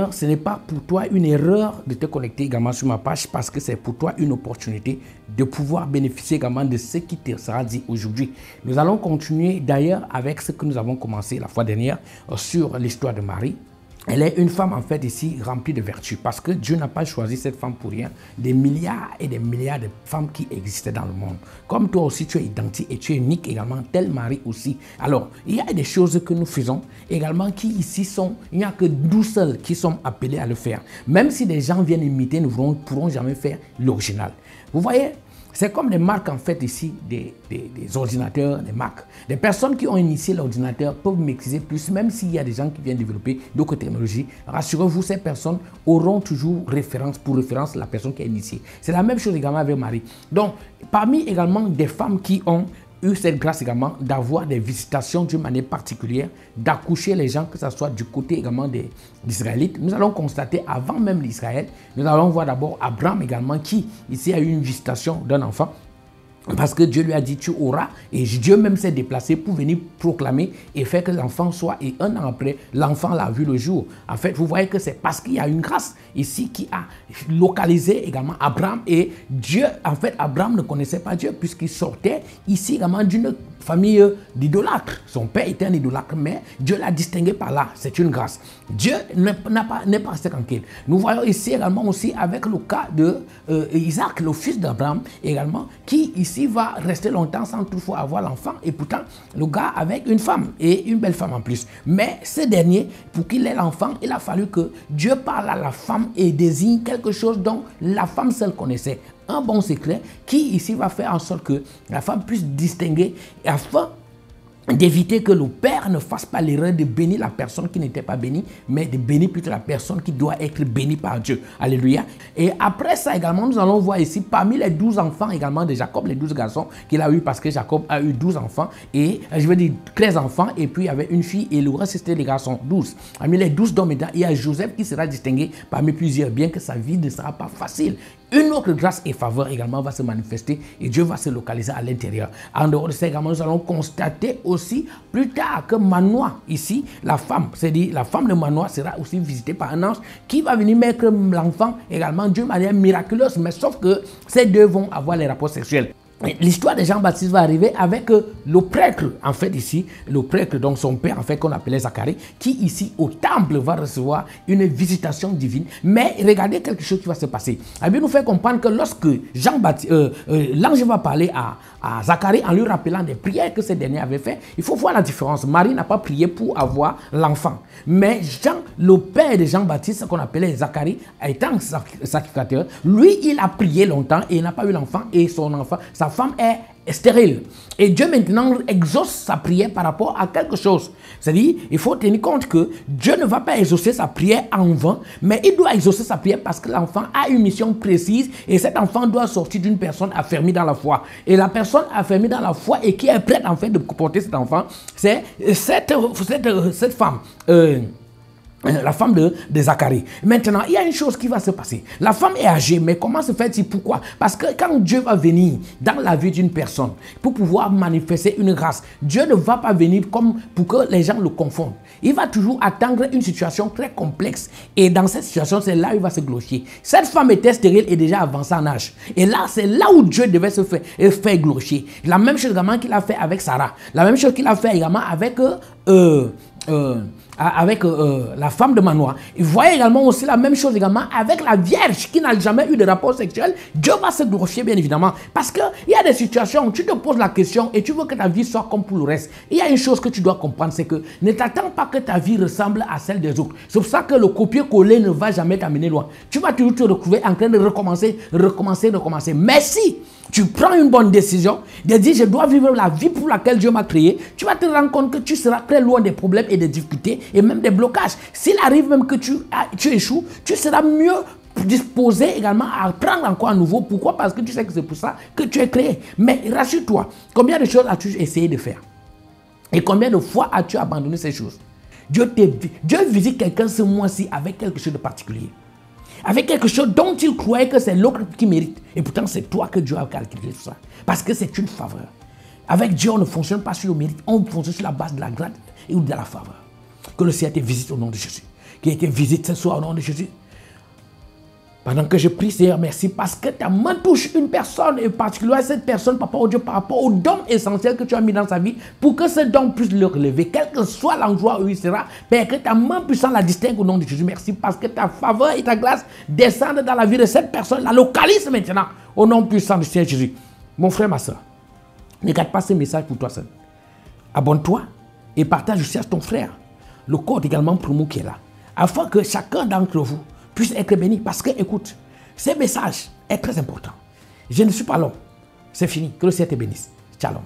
D'ailleurs, ce n'est pas pour toi une erreur de te connecter également sur ma page parce que c'est pour toi une opportunité de pouvoir bénéficier également de ce qui te sera dit aujourd'hui. Nous allons continuer d'ailleurs avec ce que nous avons commencé la fois dernière sur l'histoire de Marie. Elle est une femme en fait ici remplie de vertus parce que Dieu n'a pas choisi cette femme pour rien. Des milliards et des milliards de femmes qui existaient dans le monde. Comme toi aussi tu es identique et tu es unique également, tel Marie aussi. Alors, il y a des choses que nous faisons également qui ici sont, il n'y a que nous seuls qui sommes appelés à le faire. Même si des gens viennent imiter, nous ne pourrons jamais faire l'original. Vous voyez? C'est comme des marques en fait ici, des ordinateurs, des marques. Des personnes qui ont initié l'ordinateur peuvent maîtriser plus, même s'il y a des gens qui viennent développer d'autres technologies. Rassurez-vous, ces personnes auront toujours pour référence la personne qui a initié. C'est la même chose également avec Marie. Donc, parmi également des femmes qui ont eu cette grâce également d'avoir des visitations d'une manière particulière, d'accoucher les gens, que ce soit du côté également des Israélites. Nous allons constater avant même l'Israël, nous allons voir d'abord Abraham également qui ici a eu une visitation d'un enfant. Parce que Dieu lui a dit tu auras, et Dieu même s'est déplacé pour venir proclamer et faire que l'enfant soit, et un an après, l'enfant l'a vu le jour. En fait, vous voyez que c'est parce qu'il y a une grâce ici qui a localisé également Abraham, et Dieu, en fait, Abraham ne connaissait pas Dieu puisqu'il sortait ici également d'une famille d'idolâtres. Son père était un idolâtre, mais Dieu l'a distingué par là. C'est une grâce. Dieu n'est pas resté tranquille. Nous voyons ici également aussi avec le cas de Isaac, le fils d'Abraham également, qui ici va rester longtemps sans toutefois avoir l'enfant. Et pourtant, le gars avec une femme et une belle femme en plus. Mais ce dernier, pour qu'il ait l'enfant, il a fallu que Dieu parle à la femme et désigne quelque chose dont la femme seule connaissait. Un bon secret qui ici va faire en sorte que la femme puisse distinguer afin d'éviter que le père ne fasse pas l'erreur de bénir la personne qui n'était pas bénie, mais de bénir plutôt la personne qui doit être bénie par Dieu. Alléluia. Et après ça également, nous allons voir ici, parmi les 12 enfants également de Jacob, les 12 garçons qu'il a eu, parce que Jacob a eu 12 enfants, et je veux dire 13 enfants, et puis il y avait une fille, et le reste c'était les garçons, 12. Parmi les 12 d'hommes, il y a Joseph qui sera distingué parmi plusieurs, bien que sa vie ne sera pas facile. Une autre grâce et faveur également va se manifester et Dieu va se localiser à l'intérieur. En dehors de ça également, nous allons constater aussi plus tard que Manoah, ici, la femme, c'est-à-dire la femme de Manoah sera aussi visitée par un ange qui va venir mettre l'enfant également d'une manière miraculeuse, mais sauf que ces deux vont avoir les rapports sexuels. L'histoire de Jean-Baptiste va arriver avec le prêtre, en fait ici, le prêtre, donc son père, en fait, qu'on appelait Zacharie, qui ici, au temple, va recevoir une visitation divine. Mais regardez quelque chose qui va se passer. La Bible nous fait comprendre que lorsque l'ange va parler à Zacharie en lui rappelant des prières que ce dernier avait fait, il faut voir la différence. Marie n'a pas prié pour avoir l'enfant. Mais Jean, le père de Jean-Baptiste, qu'on appelait Zacharie, étant sacrificateur, lui, il a prié longtemps et il n'a pas eu l'enfant, et son enfant, sa femme est stérile. Et Dieu maintenant exauce sa prière par rapport à quelque chose. C'est-à-dire, il faut tenir compte que Dieu ne va pas exaucer sa prière en vain, mais il doit exaucer sa prière parce que l'enfant a une mission précise et cet enfant doit sortir d'une personne affermie dans la foi. Et la personne affermie dans la foi et qui est prête en fait de porter cet enfant, c'est cette femme. La femme de Zacharie. Maintenant, il y a une chose qui va se passer. La femme est âgée, mais comment se fait-il? Pourquoi? Parce que quand Dieu va venir dans la vie d'une personne pour pouvoir manifester une grâce, Dieu ne va pas venir comme pour que les gens le confondent. Il va toujours attendre une situation très complexe. Et dans cette situation, c'est là où il va se glorifier. Cette femme était stérile et déjà avancée en âge. Et là, c'est là où Dieu devait se faire glorifier. La même chose également qu'il a fait avec Sarah. La même chose qu'il a fait également avec la femme de Manoah. Il voyait également aussi la même chose également avec la Vierge qui n'a jamais eu de rapport sexuel. Dieu va se glorifier bien évidemment. Parce qu'il y a des situations où tu te poses la question et tu veux que ta vie soit comme pour le reste. Il y a une chose que tu dois comprendre, c'est que ne t'attends pas que ta vie ressemble à celle des autres. C'est pour ça que le copier-coller ne va jamais t'amener loin. Tu vas toujours te retrouver en train de recommencer. Mais si tu prends une bonne décision de dire je dois vivre la vie pour laquelle Dieu m'a créé, tu vas te rendre compte que tu seras très loin des problèmes et des difficultés et même des blocages. S'il arrive même que tu échoues, tu seras mieux disposé également à prendre encore à nouveau. Pourquoi? Parce que tu sais que c'est pour ça que tu es créé. Mais rassure-toi, combien de choses as-tu essayé de faire? Et combien de fois as-tu abandonné ces choses? Dieu visite quelqu'un ce mois-ci avec quelque chose de particulier. Avec quelque chose dont il croyait que c'est l'autre qui mérite. Et pourtant, c'est toi que Dieu a calculé tout ça. Parce que c'est une faveur. Avec Dieu, on ne fonctionne pas sur le mérite. On fonctionne sur la base de la grâce et de la faveur. Que le Seigneur te visite au nom de Jésus. qui a été visité ce soir au nom de Jésus. Pendant que je prie, Seigneur, merci parce que ta main touche une personne, et particulièrement cette personne, Papa, oh Dieu, par rapport au don essentiel que tu as mis dans sa vie, pour que ce don puisse le relever, quel que soit l'endroit où il sera, Père, que ta main puissante la distingue au nom de Jésus. Merci parce que ta faveur et ta grâce descendent dans la vie de cette personne, la localise maintenant, au nom puissant du Seigneur Jésus. Mon frère, ma soeur, ne garde pas ce message pour toi seul. Abonne-toi et partage aussi à ton frère le code également promo qui est là, afin que chacun d'entre vous puisse être béni. Parce que, écoute, ce message est très important. Je ne suis pas long. C'est fini. Que le Seigneur te bénisse. Shalom.